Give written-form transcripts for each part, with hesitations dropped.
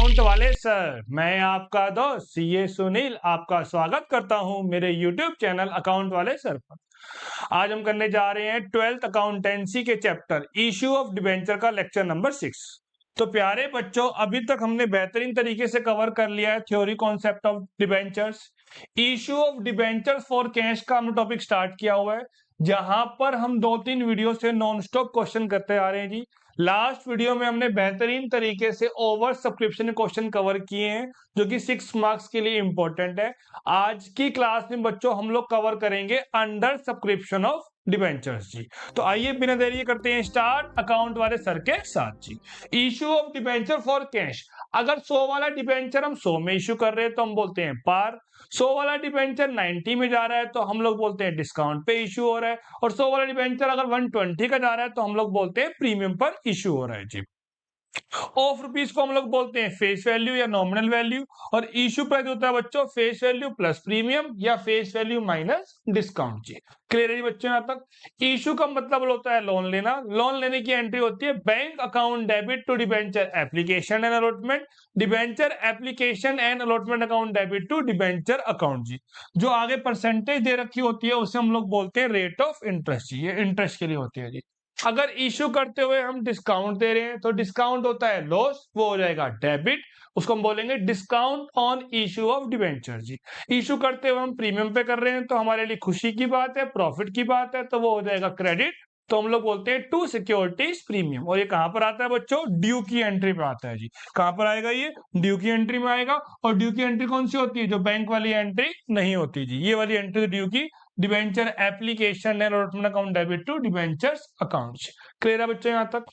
Account वाले sir, मैं आपका दोस्त सीए सुनील आपका स्वागत करता हूं मेरे यूट्यूब चैनल अकाउंट वाले सर पर। आज हम करने जा रहे हैं 12th अकाउंटेंसी के चैप्टर इश्यू ऑफ डिबेंचर का लेक्चर नंबर 6। तो प्यारे बच्चों, अभी तक हमने बेहतरीन तरीके से कवर कर लिया है theory concept of debentures. Issue of debentures for cash का हमने टॉपिक स्टार्ट किया हुआ है, जहां पर हम 2-3 वीडियो से नॉन स्टॉप क्वेश्चन करते आ रहे हैं जी। लास्ट वीडियो में हमने बेहतरीन तरीके से ओवर सब्सक्रिप्शन क्वेश्चन कवर किए हैं, जो कि 6 मार्क्स के लिए इंपॉर्टेंट है। आज की क्लास में बच्चों हम लोग कवर करेंगे अंडर सब्सक्रिप्शन ऑफ डिबेंचर्स जी। तो आइए बिना देरी करते हैं स्टार्ट अकाउंट वाले सर के साथ जी। Issue of debenture for cash. अगर 100 वाला डिबेंचर हम 100 में इश्यू कर रहे हैं तो हम बोलते हैं पार। 100 वाला डिबेंचर 90 में जा रहा है तो हम लोग बोलते हैं डिस्काउंट पे इश्यू हो रहा है, और 100 वाला डिबेंचर अगर 120 का जा रहा है तो हम लोग बोलते हैं प्रीमियम पर इश्यू हो रहा है जी। ऑफ रुपीज को हम लोग बोलते हैं फेस वैल्यू या नॉमिनल वैल्यू, और इश्यू प्राइस होता है बच्चों फेस वैल्यू प्लस प्रीमियम या फेस वैल्यू माइनस डिस्काउंट जी। क्लियर है जी बच्चों यहाँ तक। इश्यू का मतलब होता है लोन लेना। लोन लेने की एंट्री होती है bank account debit to debenture application and allotment, debenture application and allotment account debit to debenture account जी। जो आगे परसेंटेज दे रखी होती है उसे हम लोग बोलते हैं रेट ऑफ इंटरेस्ट जी। ये इंटरेस्ट के लिए होती है जी। अगर इश्यू करते हुए हम डिस्काउंट दे रहे हैं तो डिस्काउंट होता है लॉस, वो हो जाएगा डेबिट, उसको हम बोलेंगे discount on issue of debenture जी। इश्यू करते हुए हम प्रीमियम पे कर रहे हैं तो हमारे लिए खुशी की बात है, प्रॉफिट की बात है, तो वो हो जाएगा क्रेडिट, तो हम लोग बोलते हैं टू सिक्योरिटीज प्रीमियम। और ये कहां पर आता है बच्चों? ड्यू की एंट्री पे आता है जी। कहां पर आएगा? ये ड्यू की एंट्री में आएगा। और ड्यू की एंट्री कौन सी होती है? जो बैंक वाली एंट्री नहीं होती जी, ये वाली एंट्री ड्यू की, debenture application and allotment account debit to debentures account. Clear है बच्चों यहां तक?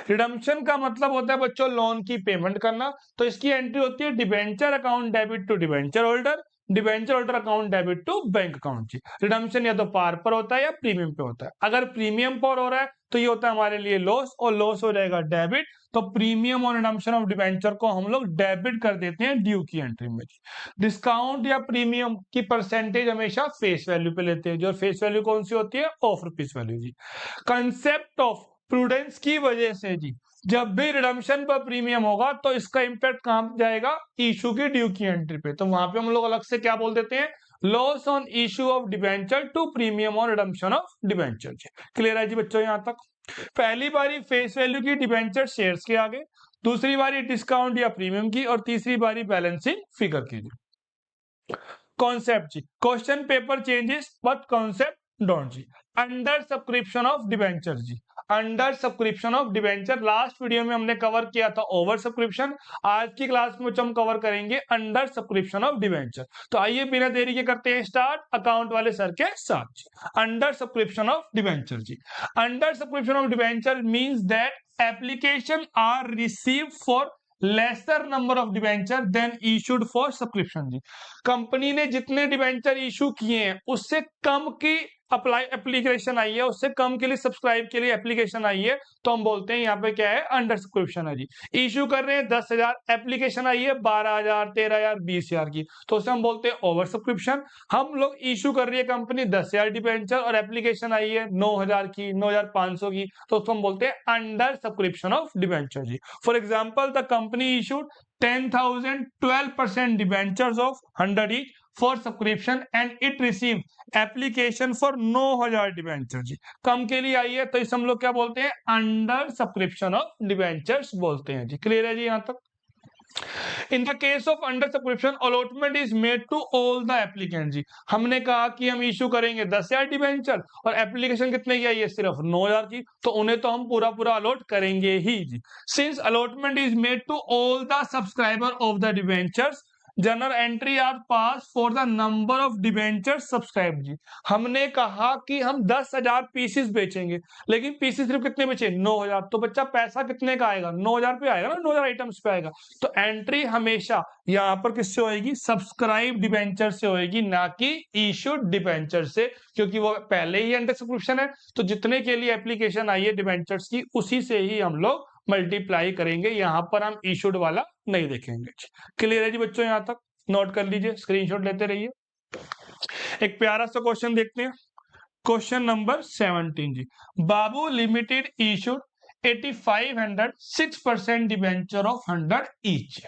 रिडम्पशन का मतलब होता है बच्चों लोन की पेमेंट करना, तो इसकी एंट्री होती है debenture account debit to debenture holder, debenture holder account debit to bank account जी। रिडम्पशन या तो पार पर होता है या प्रीमियम पे होता है। अगर प्रीमियम पर हो रहा है तो ये होता है हमारे लिए लॉस, और लॉस हो जाएगा डेबिट, तो प्रीमियम और रिडम्पशन ऑफ डिबेंचर को हम लोग डेबिट कर देते हैं ड्यू की एंट्री में जी। डिस्काउंट या प्रीमियम की परसेंटेज हमेशा फेस वैल्यू पे लेते हैं, जो फेस वैल्यू कौन सी होती है? ऑफ रुपीज वैल्यू जी। कंसेप्ट ऑफ प्रूडेंस की वजह से जी, जब भी रिडम्पशन पर प्रीमियम होगा तो इसका इंपैक्ट कहां जाएगा? इशू की ड्यू की एंट्री पे। तो वहां पे हम लोग अलग से क्या बोल देते हैं? Loss on issue of debenture to premium on redemption of debenture जी। क्लियर है जी बच्चों यहां तक? पहली बारी फेस वैल्यू की डिबेंचर शेयर्स के आगे, दूसरी बारी डिस्काउंट या प्रीमियम की, और तीसरी बारी बैलेंसिंग फिगर की जी। कॉन्सेप्ट जी, question paper changes but concept don't जी। अंडर सब्सक्रिप्शन ऑफ डिबेंचर जी। Under subscription of debenture last video में हमने कवर किया था ओवर सब्सक्रिप्शन। आज की क्लास में हम कवर करेंगे अंडर सब्सक्रिप्शन ऑफ डिबेंचर। तो आइए बिना देरी के करते हैं स्टार्ट अकाउंट वाले सर के साथ जी। अंडर सब्सक्रिप्शन ऑफ डिबेंचर जी। Under subscription of debenture means that application are receive for lesser number of debenture then issued for subscription जी। कंपनी ने जितने डिबेंचर इशू किए हैं उससे कम की अप्लाई एप्लीकेशन आई है, उससे कम के लिए सब्सक्राइब के लिए एप्लीकेशन आई है, तो हम बोलते हैं यहाँ पे क्या है? अंडर सब्सक्रिप्शन है जी। इशू कर रहे हैं 10,000, एप्लीकेशन आई है 12,000, 13,000, 20,000 की, तो उसे हम बोलते हैं ओवर सब्सक्रिप्शन। हम लोग इशू कर रही है कंपनी 10,000 डिबेंचर और एप्लीकेशन आई है 9,000 की, 9,500 की, तो उसको हम बोलते हैं अंडर सब्सक्रिप्शन ऑफ डिबेंचर जी। For example the company issued 10,000 12% debentures of 100 each for subscription and it received application for 9,000 debenture जी। कम के लिए आई है तो इस हम लोग क्या बोलते हैं? अंडर सब्सक्रिप्शन ऑफ डिबेंचर्स बोलते हैं जी। क्लियर है जी यहां तक? In the case of under subscription allotment is made to all the applicant जी। हमने कहा कि हम इशू करेंगे 10,000 डिबेंचर और एप्लीकेशन कितने की आई है? सिर्फ 9,000 की, तो उन्हें तो हम पूरा पूरा अलॉट करेंगे ही जी। Since allotment is made to all the subscriber of the debentures, general entry are pass for the number of debenture subscribe जी। हमने कहा कि हम 10,000 पीसेस बेचेंगे, लेकिन पीसेस सिर्फ कितने बेचे? 9,000, तो बच्चा पैसा कितने का आएगा? 9,000 पे आएगा ना, 9,000 आइटम्स पे आएगा। तो एंट्री हमेशा यहाँ पर किससे होएगी? सब्सक्राइब डिबेंचर से होएगी, ना कि इशूड डिबेंचर से, क्योंकि वो पहले ही अंडर सब्सक्रिप्शन है। तो जितने के लिए एप्लीकेशन आई है डिबेंचर्स की, उसी से ही हम लोग मल्टीप्लाई करेंगे, यहां पर हम इशूड वाला नहीं देखेंगे। क्लियर है जी बच्चों यहां तक? नोट कर लीजिए, स्क्रीनशॉट लेते रहिए। एक प्यारा सा क्वेश्चन देखते हैं, क्वेश्चन नंबर 17 जी। Babu limited issued 8500 6% debenture of 100 each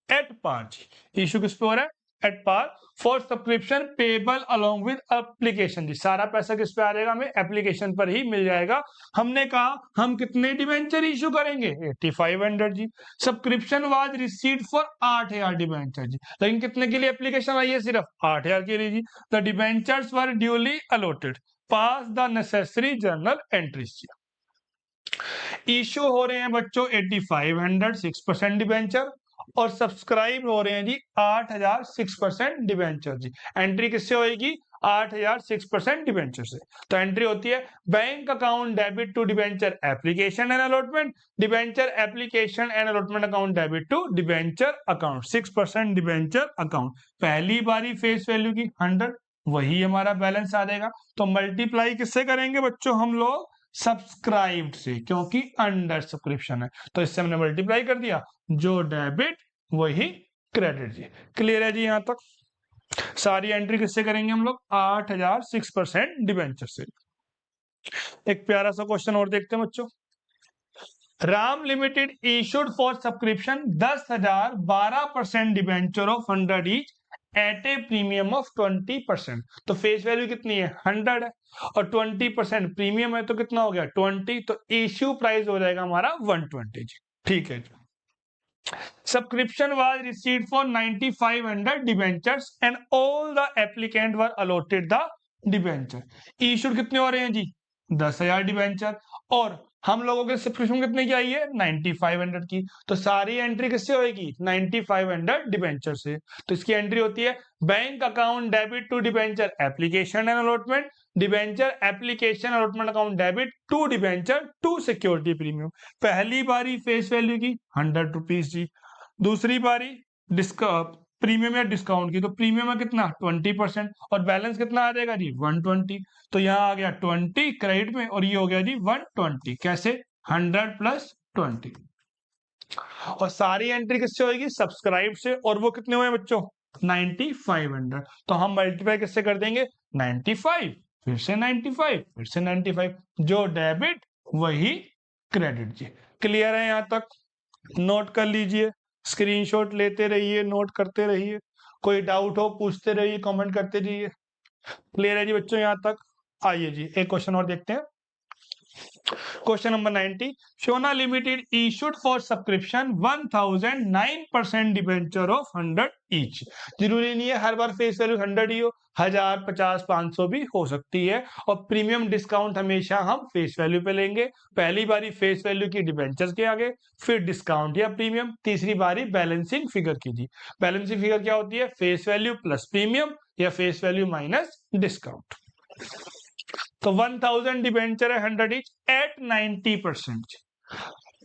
at par जी। इशू किस पे हो रहा है? At par for subscription payable along with application जी। सारा पैसा किस पे आ जाएगा? हमें एप्लीकेशन पर ही मिल जाएगा। हमने कहा हम कितने डिबेंचर इशू करेंगे? 8500 जी। Subscription was received for 8000 debenture जी। लेकिन कितने के लिए एप्लीकेशन आई है? सिर्फ 8000 के लिए जी। The debentures were duly allotted, pass the necessary journal entries जी। इशू हो रहे हैं बच्चों 8500 6% डिबेंचर और सब्सक्राइब हो रहे हैं जी 8000 6% डिबेंचर जी। एंट्री किससे होएगी? 8000 6% डिबेंचर से। तो एंट्री होती है bank account debit to debenture application and allotment, debenture application and allotment account debit to debenture account 6% debenture account. पहली बारी फेस वैल्यू की 100, वही हमारा बैलेंस आ जाएगा। तो मल्टीप्लाई किससे करेंगे बच्चों? हम लोग सब्सक्राइब्ड से, क्योंकि अंडर सब्सक्रिप्शन है। तो इससे हमने मल्टीप्लाई कर दिया, जो डेबिट वही क्रेडिट जी। क्लियर है जी? यहां तक सारी एंट्री किससे करेंगे हम लोग? 8000 6% डिबेंचर से। एक प्यारा सा क्वेश्चन और देखते हैं बच्चों। Ram limited issued for subscription 10,000 12% debenture of 100 each eight A premium of 20%। तो फेस वैल्यू कितनी है? 100 है और 20% प्रीमियम है, तो कितना हो गया? 20। तो इश्यू प्राइस हो जाएगा हमारा 120 जी। ठीक है जी। Subscription was received for 9500 debentures and all the applicant were allotted the debenture. Issued कितने हो रहे हैं जी? 10,000 डिबेंचर और हम लोगों के सब्सक्रिप्शन कितने की आई है? 9500 की। तो सारी एंट्री किससे होगी? 9500 डिबेंचर से। तो इसकी एंट्री होती है bank account debit to debenture application and allotment, debenture application allotment account debit to debenture to security premium. पहली बारी फेस वैल्यू की 100 रुपीज जी। दूसरी बारी प्रीमियम या डिस्काउंट की, तो प्रीमियम है कितना? 20% और बैलेंस कितना आ जाएगा जी? 120। तो यहाँ आ गया 20 क्रेडिट में और ये हो गया जी 120। कैसे? 100 प्लस 20। और सारी एंट्री किससे होगी? सब्सक्राइब से। और वो कितने हुए बच्चों? 9500। तो हम मल्टीप्लाई किससे कर देंगे? 95 फिर से 95 फिर से 95, जो डेबिट वही क्रेडिट जी। क्लियर है यहां तक? नोट कर लीजिए, स्क्रीनशॉट लेते रहिए, नोट करते रहिए, कोई डाउट हो पूछते रहिए, कमेंट करते रहिए। क्लियर है जी बच्चों यहां तक? आइए जी एक क्वेश्चन और देखते हैं। क्वेश्चन नंबर 90, सोना limited issued for subscription 1009% debenture of 100 each. जरूरी नहीं है हर बार फेस वैल्यू 100 ही हो, 1000 50 500 भी हो सकती है। और प्रीमियम डिस्काउंट हमेशा हम फेस वैल्यू पे लेंगे। पहली बारी फेस वैल्यू की डिबेंचर के आगे, फिर डिस्काउंट या प्रीमियम, तीसरी बारी बैलेंसिंग फिगर कीजिए। बैलेंसिंग फिगर क्या होती है? फेस वैल्यू प्लस प्रीमियम या फेस वैल्यू माइनस डिस्काउंट। तो 1000 डिबेंचर है 100 ईच एट 90%।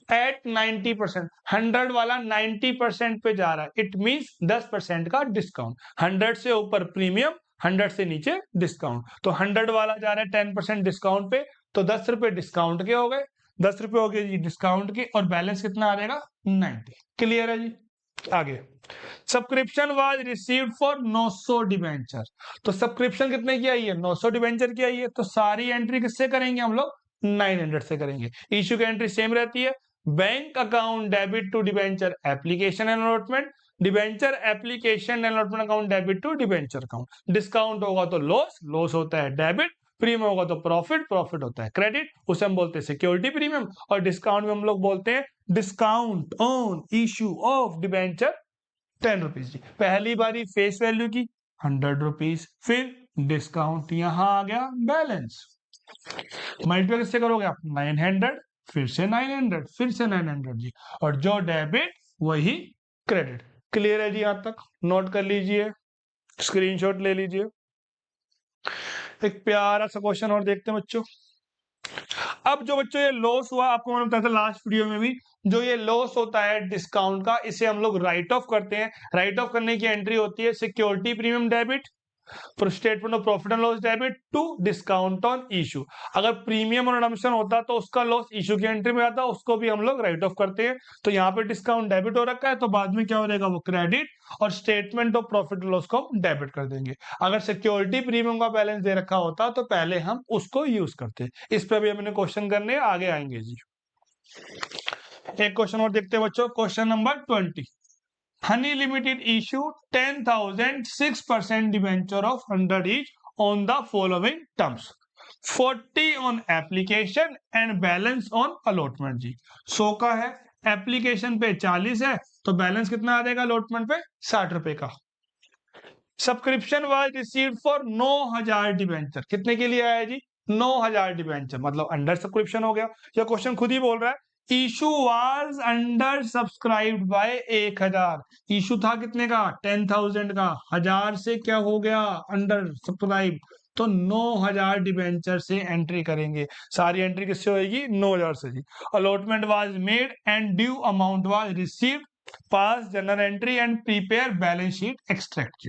एट 90%, 100 वाला 90% पे जा रहा है, इट मींस 10% का डिस्काउंट। 100 से ऊपर प्रीमियम, 100 से नीचे डिस्काउंट। तो 100 वाला जा रहा है 10% डिस्काउंट पे, तो 10 रुपए डिस्काउंट के हो गए, 10 रुपए हो गए जी डिस्काउंट के, और बैलेंस कितना आ जाएगा? 90। क्लियर है जी? आगे subscription was received for 900 debenture. तो सब्सक्रिप्शन कितने की आई है? 900 डिबेंचर की आई है। तो सारी एंट्री किससे करेंगे हम लोग? 900 से करेंगे। इश्यू की एंट्री सेम रहती है, bank account debit to debenture application and allotment, debenture application and allotment account debit to debenture account. Discount होगा तो लॉस, लॉस होता है डेबिट, प्रीमियम होगा तो प्रॉफिट, प्रॉफिट होता है क्रेडिट, उसे हम बोलते हैं सिक्योरिटी प्रीमियम। और डिस्काउंट में हम लोग बोलते हैं discount on issue of debenture 10 rupees जी। पहली बारी फेस वैल्यू की 100 रुपीज, फिर डिस्काउंट, यहां आ गया बैलेंस। मल्टीप्लाई किससे करोगे आप? 900 फिर से 900 फिर से 900 जी, और जो डेबिट वही क्रेडिट। क्लियर है जी यहां तक? नोट कर लीजिए, स्क्रीनशॉट ले लीजिए। एक प्यारा सा क्वेश्चन और देखते हैं बच्चों। अब जो बच्चों ये लॉस हुआ, आपको मैंने बताया था लास्ट वीडियो में भी, जो ये लॉस होता है डिस्काउंट का, इसे हम लोग राइट ऑफ करते हैं। राइट ऑफ करने की एंट्री होती है security premium debit, statement of profit and loss debit to discount on issue. अगर प्रीमियम और रिडम्पशन होता तो उसका लॉस इशू की एंट्री में आता, उसको भी हम लोग राइट ऑफ करते हैं। तो यहाँ पे डिस्काउंट डेबिट हो रखा है, तो बाद में क्या हो जाएगा? वो क्रेडिट, और statement of profit and loss को हम डेबिट कर देंगे। अगर सिक्योरिटी प्रीमियम का बैलेंस दे रखा होता तो पहले हम उसको यूज करते। इस पर भी हमने क्वेश्चन करने आगे आएंगे जी। एक क्वेश्चन और देखते हैं बच्चों, question number 20। Honey limited issue 10,000 6% debenture of 100 each on the following terms: 40 on application and balance on allotment. जी 100 का है, एप्लीकेशन पे 40 है, तो बैलेंस कितना आ जाएगा अलॉटमेंट पे 60 रुपए का। Subscription was received for 9,000 debenture, कितने के लिए आया जी 9,000 डिबेंचर, मतलब अंडर सब्सक्रिप्शन हो गया। यह क्वेश्चन खुद ही बोल रहा है issue was under subscribed by 1,000, issue था कितने का 10,000 का, 1000 से क्या हो गया अंडर सब्सक्राइब, तो 9,000 डिबेंचर से एंट्री करेंगे। सारी एंट्री किससे होगी 9,000 से जी। Allotment was made and due amount was received, pass journal entry and prepare balance sheet extract.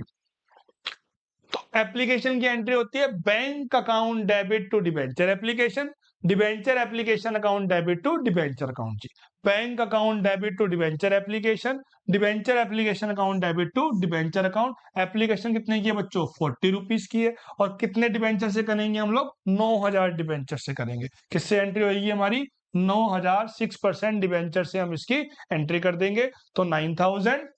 तो एप्लीकेशन की एंट्री होती है bank account debit to debenture application, debenture application account debit to debenture account. जी bank account debit to debenture application, debenture application account debit to debenture account. Application कितने की है बच्चों 40 rupees की है, और कितने डिबेंचर से करेंगे हम लोग 9,000 डिबेंचर से करेंगे। किससे एंट्री होगी हमारी 9,000 6% डिबेंचर से हम इसकी एंट्री कर देंगे, तो 9,000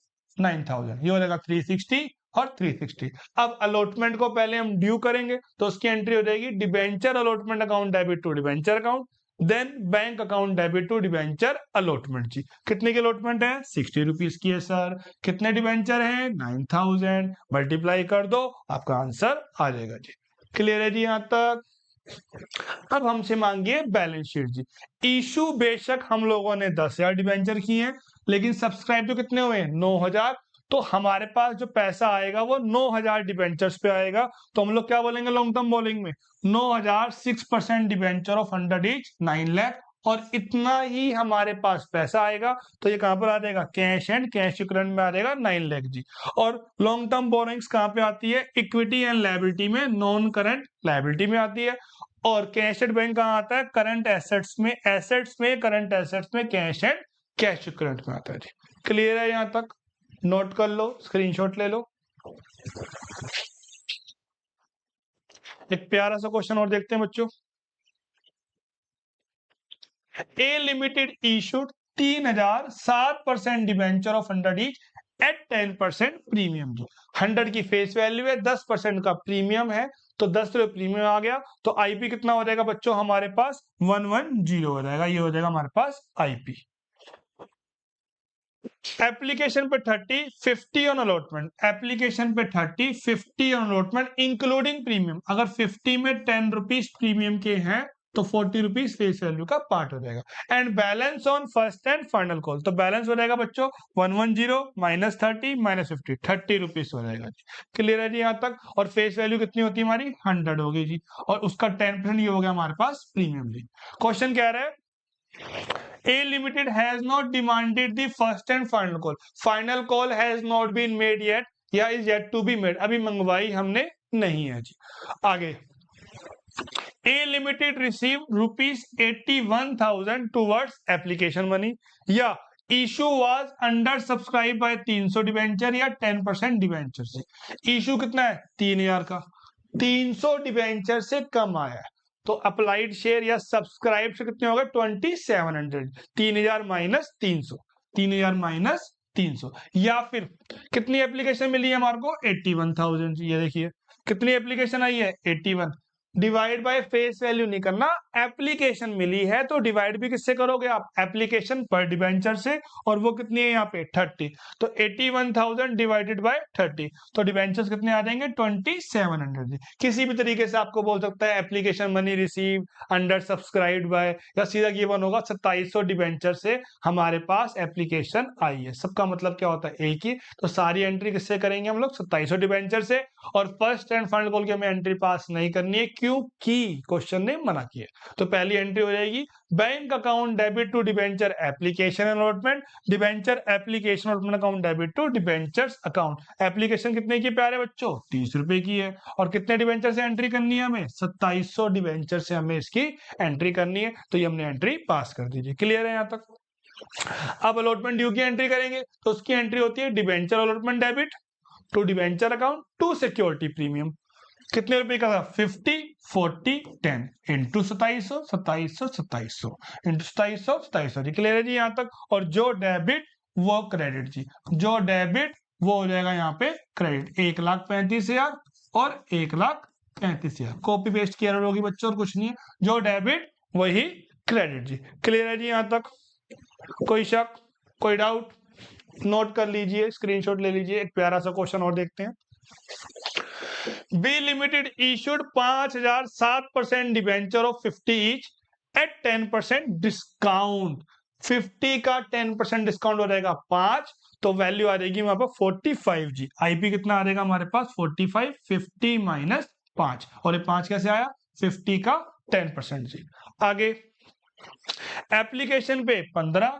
ये हो जाएगा 360 और 360। अब अलॉटमेंट को पहले हम ड्यू करेंगे, तो उसकी एंट्री हो जाएगी debenture allotment account debit to debenture account, then bank account debit to debenture allotment. जी कितने की अलॉटमेंट है 60 रुपीज की है सर, कितने डिबेंचर है 9,000, मल्टीप्लाई कर दो आपका आंसर आ जाएगा। जी क्लियर है जी यहां तक। अब हमसे मांगिए बैलेंस शीट। जी इशू बेशक हम लोगों ने 10,000 डिबेंचर किए हैं, लेकिन सब्सक्राइब तो कितने हुए 9,000, तो हमारे पास जो पैसा आएगा वो 9,000 डिबेंचर्स पे आएगा। तो हम लोग क्या बोलेंगे लॉन्ग टर्म बोलिंग में 9,000 6% डिबेंचर ऑफ 100 each 9 लाख, और इतना ही हमारे पास पैसा आएगा। तो ये कहां पर आ जाएगा कैश एंड कैश इक्विवेलेंट में आ जाएगा 9 लाख। जी और लॉन्ग टर्म बोरोइंग्स कहां पे आती है इक्विटी एंड लायबिलिटी में, नॉन करंट लायबिलिटी में आती है। और कैश एट बैंक कहां आता है करंट एसेट्स में, करंट एसेट्स में कैश एंड कैश इक्विवेलेंट में आता है। जी क्लियर है यहां तक, नोट कर लो स्क्रीनशॉट ले लो। एक प्यारा सा क्वेश्चन और देखते हैं बच्चों। A limited issued 3,000 7% debenture of 100 each at 10% premium. जो 100 की फेस वैल्यू है, 10% का प्रीमियम है, तो 10 रुपए प्रीमियम आ गया। तो आईपी कितना हो जाएगा बच्चों हमारे पास 110 हो जाएगा, ये हो जाएगा हमारे पास आईपी। एप्लीकेशन पे 30 50 ऑन अलॉटमेंट, एप्लीकेशन पे 30 50 ऑन अलॉटमेंट इंक्लूडिंग प्रीमियम। अगर 50 में 10 रुपीज प्रीमियम के हैं तो 40 रुपीज फेस वैल्यू का पार्ट हो जाएगा। And balance on first and final call, तो बैलेंस हो जाएगा बच्चों 110 माइनस 30 माइनस 50 30 रुपीज हो जाएगा। क्लियर है जी यहाँ तक। और फेस वैल्यू कितनी होती है हमारी 100 होगी जी, और उसका 10% ये हो गया हमारे पास प्रीमियम। जी क्वेश्चन कह रहा है A Limited has not demanded the first and final call. Final call has not been made yet या is yet to be made. अभी मंगवाई हमने नहीं है जी। आगे A Limited received rupees 81,000 towards application money, या issue was under subscribe by 300 debenture या 10% debenture से। इशू कितना है 3,000 का, 300 डिबेंचर से कम आया है, तो अप्लाइड शेयर या सब्सक्राइब से कितने हो गए 2,700, 3,000 माइनस 300, 3,000 माइनस 300। या फिर कितनी एप्लीकेशन मिली है हमारे को 81,000। ये देखिए कितनी एप्लीकेशन आई है 81, डिवाइड बाय फेस वैल्यू नहीं करना, एप्लीकेशन मिली है तो डिवाइड भी किससे करोगे आप एप्लीकेशन पर डिबेंचर से, और वो कितनी है यहाँ पे 30, तो 81,000 डिवाइडेड बाय 30, तो डिबेंचर्स कितने आ जाएंगे 2,700। किसी भी तरीके से आपको बोल सकता है application money receive under subscribed by, या सीधा गिवन होगा 2700 डिबेंचर से हमारे पास एप्लीकेशन आई है। सबका मतलब क्या होता है एक ही, तो सारी एंट्री किससे करेंगे हम लोग 2700 डिबेंचर से, और फर्स्ट एंड फाइनल कॉल की हमें एंट्री पास नहीं करनी है क्योंकि क्वेश्चन ने मना किया। तो पहली एंट्री हो जाएगी bank account debit to debenture application allotment, debenture application allotment account debit to debentures account. Application कितने की प्यारे बच्चों 30 रुपए की है, और कितने डिबेंचर से एंट्री करनी है हमें 2700 डिबेंचर से हमें इसकी एंट्री करनी है, तो ये हमने एंट्री पास कर दीजिए। क्लियर है यहां तक। अब अलॉटमेंट ड्यू की एंट्री करेंगे, तो उसकी एंट्री होती है debenture allotment debit to debenture account to security premium. कितने रुपए का था 50 40 10 इंटू 2700 2700 2700 इंटू 2700 2700 जी। क्लियर है जी यहाँ तक। और जो डेबिट वो क्रेडिट जी, जो डेबिट वो हो जाएगा यहाँ पे क्रेडिट। 1,35,000 और 1,35,000 कॉपी पेस्ट किया होगी बच्चों, और कुछ नहीं है। जो डेबिट वही क्रेडिट जी। क्लियर है जी यहाँ तक। कोई शक, कोई डाउट? नोट कर लीजिए, स्क्रीनशॉट ले लीजिए। एक प्यारा सा क्वेश्चन और देखते हैं। B limited issued 5,000 7% debenture of 50 each at 10% discount. 50 का 10% डिस्काउंट हो जाएगा 5, तो वैल्यू आ जाएगी वहां पर 45 जी। आईपी कितना आ जाएगा हमारे पास 45, 50 माइनस 5, और ये 5 कैसे आया 50 का 10% जी। आगे एप्लीकेशन पे 15,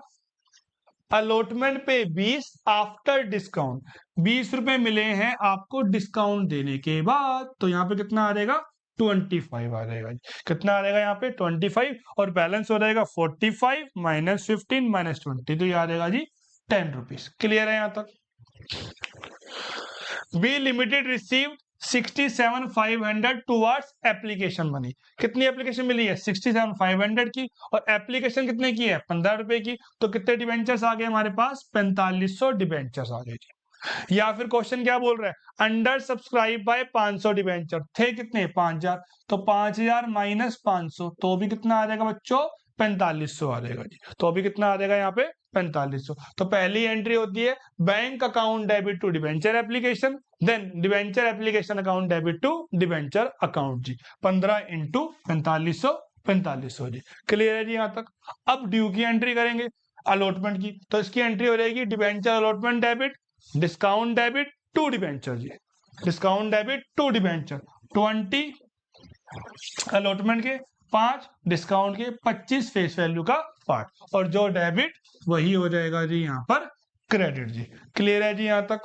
अलॉटमेंट पे 20 आफ्टर डिस्काउंट। 20 रुपए मिले हैं आपको डिस्काउंट देने के बाद, तो यहाँ पे कितना आ जाएगा 25 आ जाएगा। कितना आ जाएगा यहाँ पे 25, और बैलेंस हो जाएगा 45 माइनस 15 माइनस 20, तो ये आ जाएगा जी 10 रुपीज। क्लियर है यहाँ तक। B limited receive 67,500 towards application money. कितनी एप्लीकेशन मिली है 67,500 की, और एप्लीकेशन कितने की है 15 रुपए की, तो कितने डिबेंचर्स आ गए हमारे पास 4500 डिबेंचर्स आ गए जी। या फिर क्वेश्चन क्या बोल रहा है, अंडर सब्सक्राइब बाय 500 डिबेंचर थे कितने 5,000, तो 5,000 माइनस 500, तो भी कितना आ जाएगा बच्चों 4500 आ जाएगा जी। तो अभी कितना आ जाएगा यहाँ पे 4500। तो पहली एंट्री होती है bank account debit to debenture application, then debenture application account debit to debenture account जी। 15 इंटू 4500 4500 जी। क्लियर है जी यहाँ तक। अब ड्यू की एंट्री करेंगे अलॉटमेंट की, तो इसकी एंट्री हो जाएगी debenture allotment debit discount debit to debenture जी। Discount debit to debenture 20 allotment के 5, डिस्काउंट के 25 फेस वैल्यू का पार्ट, और जो डेबिट वही हो जाएगा जी यहाँ पर क्रेडिट जी। क्लियर है जी यहाँ तक।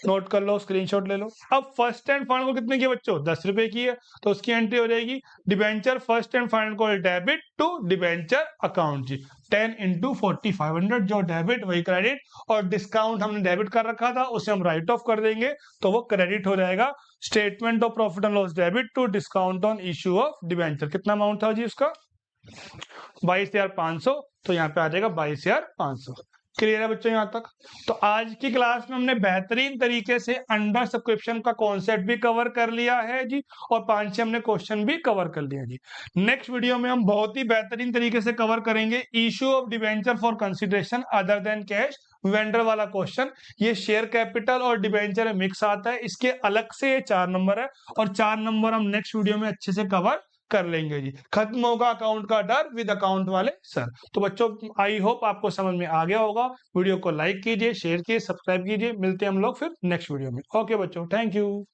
नोट कर लो, स्क्रीनशॉट ले लो। अब फर्स्ट एंड फाइनल को कितने की बच्चों 10 रुपए की है, तो उसकी एंट्री हो जाएगी डिबेंचर फर्स्ट एंड फाइनल को डेबिट टू डिबेंचर अकाउंट जी। 10 इंटू 4500, जो डेबिट वही क्रेडिट, और डिस्काउंट हमने डेबिट कर रखा था उसे हम राइट ऑफ कर देंगे, तो वो क्रेडिट हो जाएगा। Statement of profit and loss debit to discount on issue of debenture. कितना अमाउंट था जी उसका 22,500, तो यहाँ पे आ जाएगा 22,500। क्लियर है बच्चों यहाँ तक। तो आज की क्लास में हमने बेहतरीन तरीके से अंडर सब्सक्रिप्शन का कॉन्सेप्ट भी कवर कर लिया है जी, और 5-6 हमने क्वेश्चन भी कवर कर लिया जी। नेक्स्ट वीडियो में हम बहुत ही बेहतरीन तरीके से कवर करेंगे issue of debenture for consideration other than cash vendor वाला क्वेश्चन। ये शेयर कैपिटल और डिबेंचर में मिक्स आता है, इसके अलग से ये 4 नंबर है, और 4 नंबर हम नेक्स्ट वीडियो में अच्छे से कवर कर लेंगे जी। खत्म होगा अकाउंट का डर विद अकाउंट वाले सर। तो बच्चों आई होप आपको समझ में आ गया होगा। वीडियो को लाइक कीजिए, शेयर कीजिए, सब्सक्राइब कीजिए। मिलते हैं हम लोग फिर नेक्स्ट वीडियो में। ओके बच्चों, थैंक यू।